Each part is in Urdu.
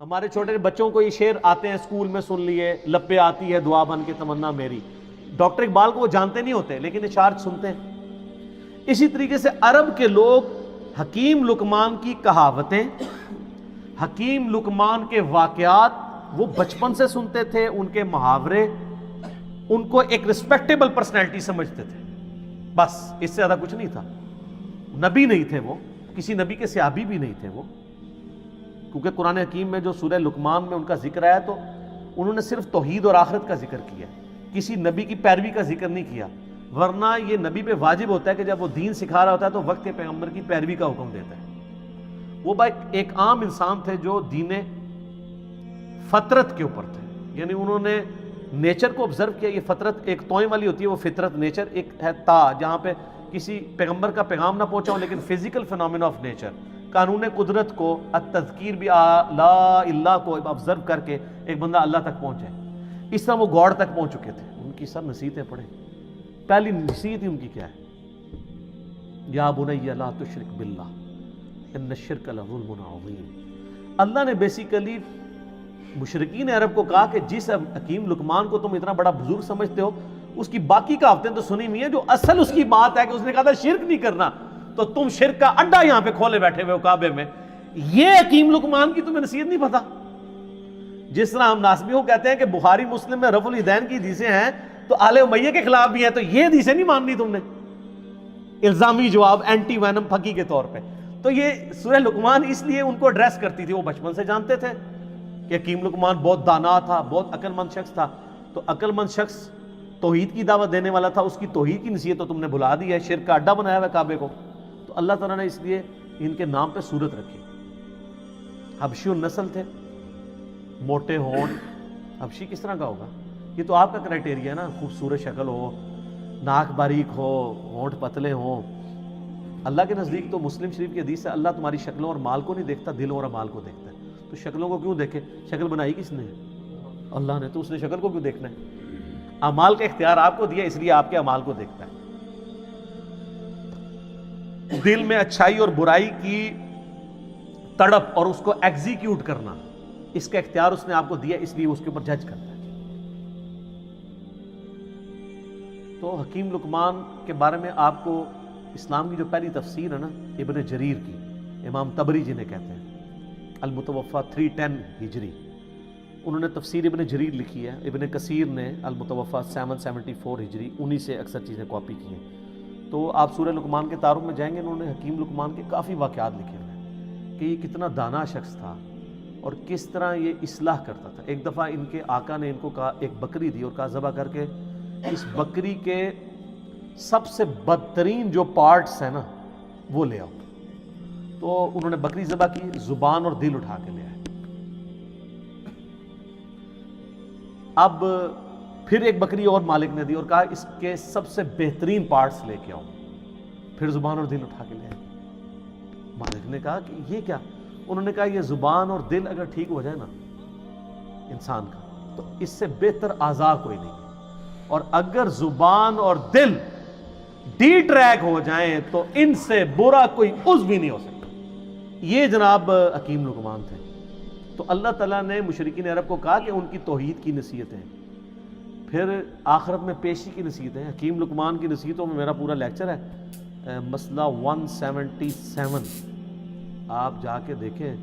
ہمارے چھوٹے بچوں کو یہ شعر آتے ہیں اسکول میں سن لیے، لب پہ آتی ہے دعا بن کے تمنا میری. ڈاکٹر اقبال کو وہ جانتے نہیں ہوتے لیکن اشعار سنتے ہیں. اسی طریقے سے عرب کے لوگ حکیم لقمان کی کہاوتیں، حکیم لقمان کے واقعات وہ بچپن سے سنتے تھے، ان کے محاورے ان کو ایک رسپیکٹیبل پرسنالٹی سمجھتے تھے. بس اس سے زیادہ کچھ نہیں تھا. نبی نہیں تھے وہ، کسی نبی کے صحابی بھی نہیں تھے وہ، کیونکہ قرآن حکیم میں جو سورہ لقمان میں ان کا ذکر آیا تو انہوں نے صرف توحید اور آخرت کا ذکر کیا، کسی نبی کی پیروی کا ذکر نہیں کیا. ورنہ یہ نبی پہ واجب ہوتا ہے کہ جب وہ دین سکھا رہا ہوتا ہے تو وقت کے پیغمبر کی پیروی کا حکم دیتا ہے. وہ بھائی ایک عام انسان تھے جو دین فطرت کے اوپر تھے، یعنی انہوں نے نیچر کو آبزرو کیا. یہ فطرت ایک توئیں والی ہوتی ہے، وہ فطرت نیچر. ایک ہے تا جہاں پہ کسی پیغمبر کا پیغام نہ پہنچا ہو لیکن فزیکل فینومینا آف نیچر، قانون قدرت کو، التذکیر بھی لا اللہ کو آبزرو کر کے ایک بندہ اللہ تک پہنچے. اس طرح وہ گاڈ تک پہنچ چکے تھے. ان کی سب نصیحتیں پڑھیں. پہلی نصیحت ہی ان کی کیا ہے؟ یا بنی لا تشرک باللہ ان الشرک لظلم عظیم. اللہ نے بیسیکلی مشرکین عرب کو کہا کہ جس حکیم لقمان کو تم اتنا بڑا بزرگ سمجھتے ہو، اس کی باقی کہاوتیں تو سنی ہوئی ہیں، جو اصل اس کی بات ہے کہ اس نے کہا تھا شرک نہیں کرنا، تو تم شرک کا اڈا یہاں پہ کھولے بیٹھے ہوئے ہو کعبے میں. یہ حکیم لقمان کی تمہیں نصیحت نہیں پتا. جس طرح ہم ناسبیوں کہتے ہیں کہ بخاری مسلم میں رفع الیدین کی حدیثیں ہیں تو آل امیہ کے خلاف بھی ہیں، تو یہ حدیثیں نہیں ماننی تم نے. الزامی جواب، اینٹی وینم پھکی کے طور پہ. تو یہ سورہ لقمان اس لیے ان کو ایڈریس کرتی تھی. وہ بچپن سے جانتے تھے کہ حکیم لقمان بہت دانا تھا، بہت عقل مند شخص تھا. تو عقل مند شخص توحید کی دعوت دینے والا تھا، اس کی توحید کی نصیحت تو تم نے بھلا دی ہے، شرک کا اڈا بنایا ہوا ہے کعبے کو. تو اللہ تعالیٰ نے اس لیے ان کے نام پہ سورت رکھی. حبشی النسل تھے، موٹے ہونٹ. حبشی کس طرح کا ہوگا؟ یہ تو آپ کا کرائٹیریا ہے نا، خوبصورت شکل ہو، ناک باریک ہو، ہونٹ پتلے ہوں. اللہ کے نزدیک تو مسلم شریف کی حدیث ہے اللہ تمہاری شکلوں اور مال کو نہیں دیکھتا، دلوں اور اعمال کو دیکھتا ہے. تو شکلوں کو کیوں دیکھے؟ شکل بنائی کس نے؟ اللہ نے. تو اس نے شکل کو کیوں دیکھنا ہے؟ اعمال کا اختیار آپ کو دیا، اس لیے آپ کے اعمال کو دیکھتا ہے. دل میں اچھائی اور برائی کی تڑپ اور اس کو ایگزیکیوٹ کرنا، اس کا اختیار اس نے آپ کو دیا، اس لیے اس کے اوپر جج کرتا ہے. تو حکیم لقمان کے بارے میں آپ کو اسلام کی جو پہلی تفسیر ہے نا ابن جریر کی، امام طبری جنہیں کہتے ہیں، المتوفا 310 ہجری، انہوں نے تفسیر ابن جریر لکھی ہے. ابن کثیر نے المتوفا 774 ہجری، انہی سے اکثر چیزیں کاپی کی ہیں. تو آپ سورہ لقمان کے تعارف میں جائیں گے، انہوں نے حکیم لقمان کے کافی واقعات لکھے ہوئے ہیں کہ یہ کتنا دانا شخص تھا اور کس طرح یہ اصلاح کرتا تھا. ایک دفعہ ان کے آقا نے ان کو کہا، ایک بکری دی اور کہا ذبح کر کے اس بکری کے سب سے بدترین جو پارٹس ہیں نا وہ لے آؤ. تو انہوں نے بکری ذبح کی، زبان اور دل اٹھا کے لے آئے. اب پھر ایک بکری اور مالک نے دی اور کہا اس کے سب سے بہترین پارٹس لے کے آؤ. پھر زبان اور دل اٹھا کے لے آئے. مالک نے کہا کہ یہ کیا؟ انہوں نے کہا یہ زبان اور دل اگر ٹھیک ہو جائے نا انسان کا تو اس سے بہتر اعضاء کوئی نہیں. اور اگر زبان اور دل ڈی ٹریک ہو جائیں تو ان سے برا کوئی عضو بھی نہیں ہو سکتا. یہ جناب حکیم لقمان تھے. تو اللہ تعالیٰ نے مشرکین عرب کو کہا کہ ان کی توحید کی نصیحتیں، پھر آخرت میں پیشی کی نصیحتیں. حکیم لقمان کی نصیحتوں میں میرا پورا لیکچر ہے، مسئلہ 177 آپ جا کے دیکھیں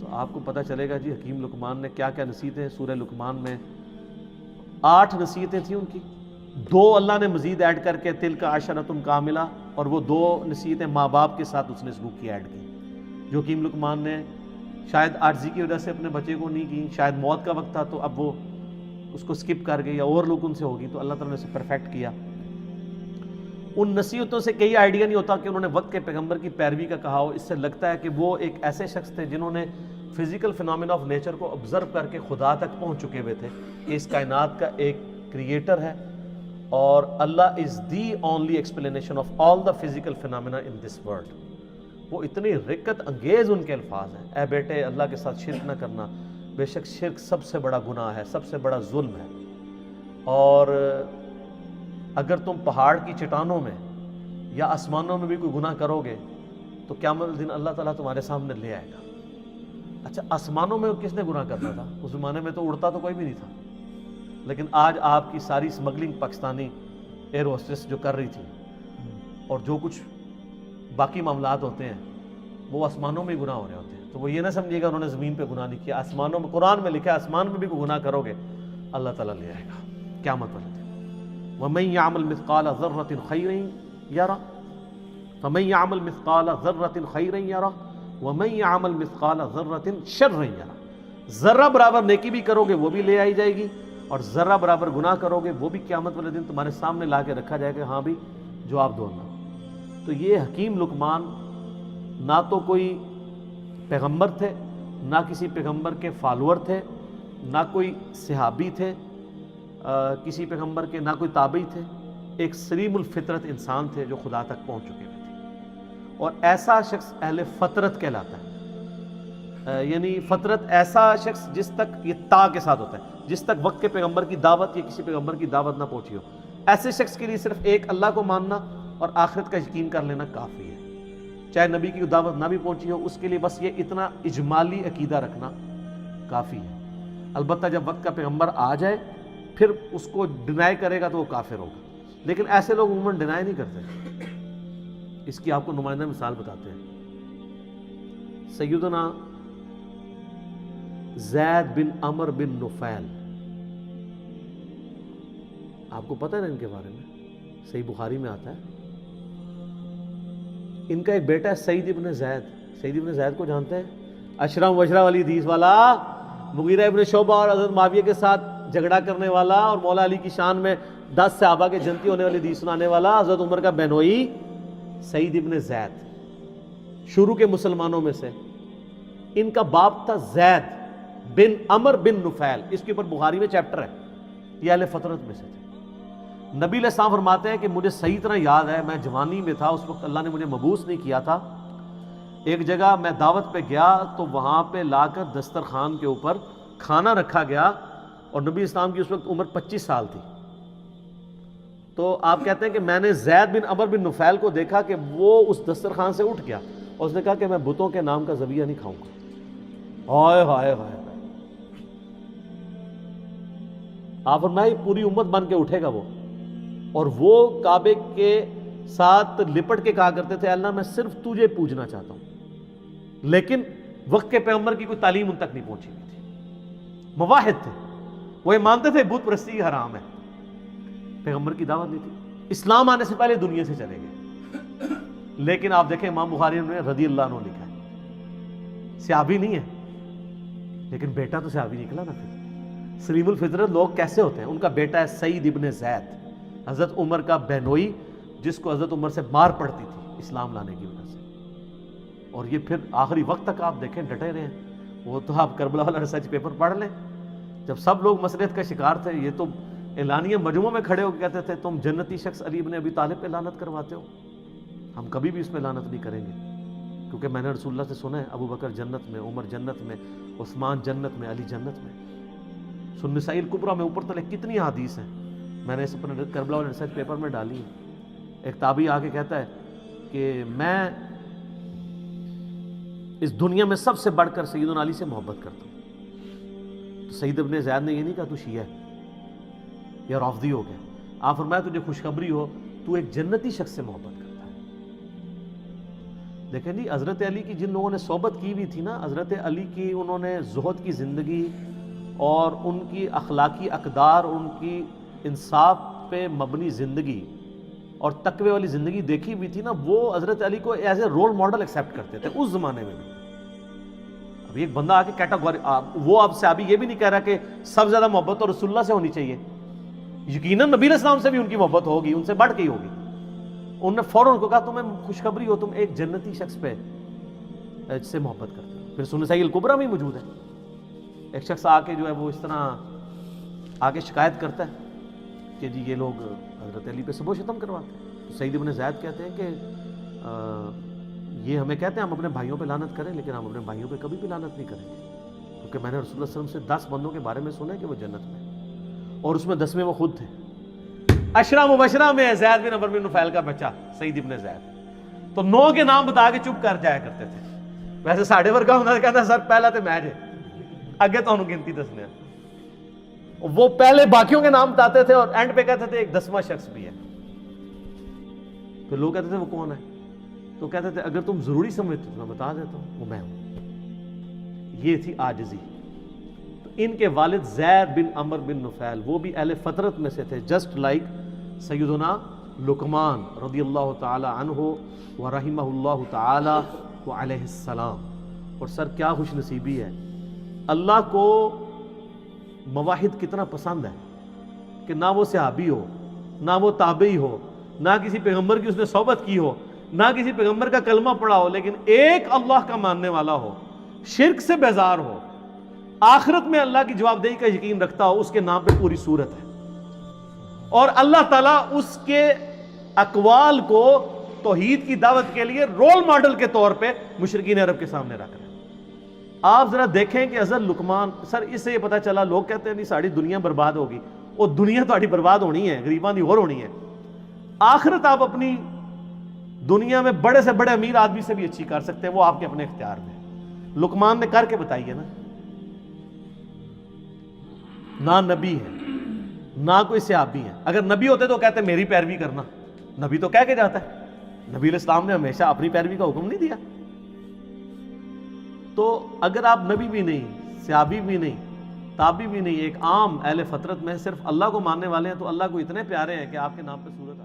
تو آپ کو پتہ چلے گا جی حکیم لقمان نے کیا کیا نصیحتیں. سورہ لقمان میں 8 نصیحتیں تھیں ان کی، 2 اللہ نے مزید ایڈ کر کے تلک عشرۃ کاملہ، اور وہ 2 نصیحتیں ماں باپ کے ساتھ اس نے سلوک کی ایڈ کی، جو حکیم لقمان نے شاید عاجزی کی وجہ سے اپنے بچے کو نہیں کی، شاید موت کا وقت تھا تو اب وہ اس کو سکپ کر گئی یا اور لوگ ان سے ہوگی، تو اللہ تعالیٰ نے اسے پرفیکٹ کیا. ان نصیحتوں سے کئی آئیڈیا نہیں ہوتا کہ انہوں نے وقت کے پیغمبر کی پیروی کا کہا ہو. اس سے لگتا ہے کہ وہ ایک ایسے شخص تھے جنہوں نے فزیکل فینومینا آف نیچر کو آبزرو کر کے خدا تک پہنچ چکے ہوئے تھے کہ اس کائنات کا ایک کریٹر ہے اور Allah is the only explanation of all the physical phenomena in this world. وہ اتنی رکت انگیز ان کے الفاظ ہیں، اے بیٹے اللہ کے ساتھ شرک نہ کرنا، بے شک شرک سب سے بڑا گناہ ہے، سب سے بڑا ظلم ہے، اور اگر تم پہاڑ کی چٹانوں میں یا آسمانوں میں بھی کوئی گناہ کرو گے تو قیامت الدن اللہ تعالیٰ تمہارے سامنے لے آئے گا. اچھا آسمانوں میں کس نے گناہ کرنا تھا؟ اس زمانے میں تو اڑتا تو کوئی بھی نہیں تھا، لیکن آج آپ کی ساری اسمگلنگ پاکستانی ایئر ہوسٹس جو کر رہی تھی اور جو کچھ باقی معاملات ہوتے ہیں وہ آسمانوں میں ہی گناہ ہو رہے ہوتے ہیں. تو وہ یہ نہ سمجھیے گا انہوں نے زمین پہ گناہ نہیں کیا، آسمانوں میں قرآن میں لکھا ہے آسمان میں بھی کوئی گناہ کرو گے اللہ تعالیٰ لے آئے گا قیامت والے دن. وَمَن يَعْمَلْ مِثْقَالَ ذَرَّةٍ خَيْرًا يَرَهُ فَمَن يَعْمَلْ مِثْقَالَ ذَرَّةٍ خَيْرًا يَرَهُ وَمَن يَعْمَلْ مِثْقَالَ ذَرَّةٍ شَرًّا يَرَهُ. ذرہ برابر نیکی بھی کرو گے وہ بھی لے آئی جائے گی، اور ذرہ برابر گناہ کرو گے وہ بھی قیامت والے دن تمہارے سامنے لا کے رکھا جائے گا. ہاں بھی جواب دو اللہ. تو یہ حکیم لقمان نہ تو کوئی پیغمبر تھے، نہ کسی پیغمبر کے فالوور تھے، نہ کوئی صحابی تھے کسی پیغمبر کے، نہ کوئی تابعی تھے. ایک سلیم الفطرت انسان تھے جو خدا تک پہنچ چکے ہوئے تھے. اور ایسا شخص اہل فطرت کہلاتا ہے، یعنی فطرت ایسا شخص جس تک یہ تا کے ساتھ ہوتا ہے، جس تک وقت کے پیغمبر کی دعوت یا کسی پیغمبر کی دعوت نہ پہنچی ہو. ایسے شخص کے لیے صرف ایک اللہ کو ماننا اور آخرت کا یقین کر لینا کافی ہے. چاہے نبی کی دعوت نہ بھی پہنچی ہو، اس کے لیے بس یہ اتنا اجمالی عقیدہ رکھنا کافی ہے. البتہ جب وقت کا پیغمبر آ جائے پھر اس کو ڈینائی کرے گا تو وہ کافر ہوگا. لیکن ایسے لوگ عموماً ڈینائی نہیں کرتے. اس کی آپ کو نمائندہ مثال بتاتے ہیں. سیدنا زید بن عمر بن نفیل، آپ کو پتہ ہے نا ان کے بارے میں؟ صحیح بخاری میں آتا ہے. ان کا ایک بیٹا ہے سعید ابن زید. سعید ابن زید کو جانتے ہیں؟ اشرا مبشرہ والی حدیث والا، مغیرہ ابن شعبہ اور حضرت معاویہ کے ساتھ جھگڑا کرنے والا، اور مولا علی کی شان میں 10 صحابہ کے جنتی ہونے والی حدیث سنانے والا، حضرت عمر کا بہنوئی سعید ابن زید، شروع کے مسلمانوں میں سے. ان کا باپ تھا زید بن عمر بن نفیل. اس کے اوپر بخاری میں چیپٹر ہے. یہ اہل فطرت میں سے تھے. نبی علیہ السلام فرماتے ہیں کہ مجھے صحیح طرح یاد ہے، میں جوانی میں تھا، اس وقت اللہ نے مجھے مبعوث نہیں کیا تھا. ایک جگہ میں دعوت پہ گیا تو وہاں پہ لا کر دسترخوان کے اوپر کھانا رکھا گیا، اور نبی اسلام کی اس وقت عمر 25 سال تھی. تو آپ کہتے ہیں کہ میں نے زید بن عمر بن نفیل کو دیکھا کہ وہ اس دسترخوان سے اٹھ گیا اور اس نے کہا کہ میں بتوں کے نام کا ذبیحہ نہیں کھاؤں گا. ہائے ہائے ہائے. آپ فرمائے پوری امت بن کے اٹھے گا وہ، اور وہ کعبے کے ساتھ لپٹ کے کہا کرتے تھے اللہ میں صرف تجھے پوجنا چاہتا ہوں. لیکن وقت کے پیغمبر کی کوئی تعلیم ان تک نہیں پہنچی ہوئی تھی. مواحد تھے، وہ یہ مانتے تھے بت پرستی حرام ہے. پیغمبر کی دعوت نہیں تھی. اسلام آنے سے پہلے دنیا سے چلے گئے. لیکن آپ دیکھیں امام بخاری نے رضی اللہ عنہ لکھا ہے. صحابی نہیں ہے لیکن بیٹا تو صحابی نکلا نا. پھر سلیم الفطرت لوگ کیسے ہوتے ہیں؟ ان کا بیٹا ہے سعید ابن زید، حضرت عمر کا بہنوئی، جس کو حضرت عمر سے مار پڑتی تھی اسلام لانے کی وجہ سے. اور یہ پھر آخری وقت تک آپ دیکھیں ڈٹے رہے ہیں. وہ تو آپ کربلا والا ریسرچ پیپر پڑھ لیں، جب سب لوگ مسلحت کا شکار تھے یہ تو اعلانیہ مجموعوں میں کھڑے ہو کے کہتے تھے تم جنتی شخص علی ابن ابی طالب پہ لعنت کرواتے ہو. ہم کبھی بھی اس پہ لعنت نہیں کریں گے، کیونکہ میں نے رسول اللہ سے سنا ہے ابو بکر جنت میں، عمر جنت میں، عثمان جنت میں، علی جنت میں. سنن نسائی الکبریٰ میں اوپر تلے کتنی حدیث ہیں، میں نے اس اپنے کربلا والے ریسرچ پیپر میں ڈالی ہے. ایک تابعی آ کے کہتا ہے کہ میں اس دنیا میں سب سے بڑھ کر سیدنا علی سے محبت کرتا ہوں. تو سعید ابن زید نے یہ نہیں کہا تو شیعہ ہے یا رافضی ہو گیا. آپ فرمایا تجھے خوشخبری ہو تو ایک جنتی شخص سے محبت کرتا ہے. دیکھیں جی حضرت علی کی جن لوگوں نے صحبت کی ہوئی تھی نا، حضرت علی کی انہوں نے زہد کی زندگی اور ان کی اخلاقی اقدار، ان کی انصاف پہ مبنی زندگی اور تقوی والی زندگی دیکھی ہوئی تھی نا، وہ حضرت علی کو as a role model accept کرتے تھے اس زمانے میں بھی. اب ایک بندہ آ کے کیٹاگوری، وہ اب سے ابھی یہ بھی نہیں کہہ رہا کہ سب زیادہ محبت اور رسول اللہ سے ہونی چاہیے. یقیناً نبی علیہ السلام سے بھی ان کی محبت ہوگی، ان سے بڑھ کے ہی ہوگی. انہوں نے فوراً ان کو کہا تمہیں خوشخبری ہو تم ایک جنتی شخص پہ سے محبت کرتے ہو. پھر سنن نسائی الکبریٰ میں موجود ہے. ایک شخص آ کے جو ہے وہ اس طرح آ کے شکایت کرتا ہے کہ جی یہ لوگ حضرت علی پہ سب و شتم کرواتے ہیں. سعید ابن زید کہتے ہیں کہ یہ ہمیں کہتے ہیں ہم اپنے بھائیوں پہ لعنت کریں، لیکن ہم اپنے بھائیوں پہ کبھی بھی لعنت نہیں کریں گے، کیونکہ میں نے رسول اللہ صلی اللہ علیہ وسلم سے 10 بندوں کے بارے میں سنا ہے کہ وہ جنت میں، اور اس میں 10ویں وہ خود تھے. عشرہ مبشرہ میں زید بن عمر بن نفیل کا بچہ سعید ابن زید. تو 9 کے نام بتا کے چپ کر جایا کرتے تھے. ویسے ساڑھے ورگا ہونا کہتا سر پہلا تو میں جے اگے تو گنتی دسنے وہ پہلے باقیوں کے نام بتاتے تھے اور اینڈ پہ کہتے تھے ایک 10واں شخص بھی ہے. پھر لوگ کہتے تھے وہ کون ہے؟ تو کہتے تھے اگر تم ضروری سمجھتے تو میں بتا دیتا ہوں وہ میں ہوں. یہ تھی عاجزی. تو ان کے والد زید بن عمر بن نفیل وہ بھی اہل فطرت میں سے تھے, جسٹ لائک سیدنا لقمان رضی اللہ تعالی عنہ و رحمہ اللہ تعالی و علیہ السلام. اور سر کیا خوش نصیبی ہے, اللہ کو مواحد کتنا پسند ہے کہ نہ وہ صحابی ہو, نہ وہ تابعی ہو, نہ کسی پیغمبر کی اس نے صحبت کی ہو, نہ کسی پیغمبر کا کلمہ پڑھا ہو, لیکن ایک اللہ کا ماننے والا ہو, شرک سے بیزار ہو, آخرت میں اللہ کی جواب دہی کا یقین رکھتا ہو. اس کے نام پہ پوری سورت ہے, اور اللہ تعالیٰ اس کے اقوال کو توحید کی دعوت کے لیے رول ماڈل کے طور پہ مشرکین عرب کے سامنے رکھ رہے ہیں. آپ ذرا دیکھیں کہ حضرت لقمان, سر اس سے یہ پتہ چلا, لوگ کہتے ہیں نہیں ساری دنیا برباد ہوگی, اور دنیا تو برباد ہونی ہے, غریباں دی اور ہونی ہے. آخرت آپ اپنی دنیا میں بڑے سے بڑے امیر آدمی سے بھی اچھی کر سکتے ہیں, وہ آپ کے اپنے اختیار میں. لقمان نے کر کے بتائیے نا. نہ نبی ہے نہ کوئی صحابی ہے. اگر نبی ہوتے تو کہتے میری پیروی کرنا, نبی تو کہہ کے جاتا ہے. نبی علیہ السلام نے ہمیشہ اپنی پیروی کا حکم نہیں دیا. تو اگر آپ نبی بھی نہیں, صحابی بھی نہیں, تابعی بھی نہیں, ایک عام اہل فطرت میں صرف اللہ کو ماننے والے ہیں, تو اللہ کو اتنے پیارے ہیں کہ آپ کے نام پہ سورت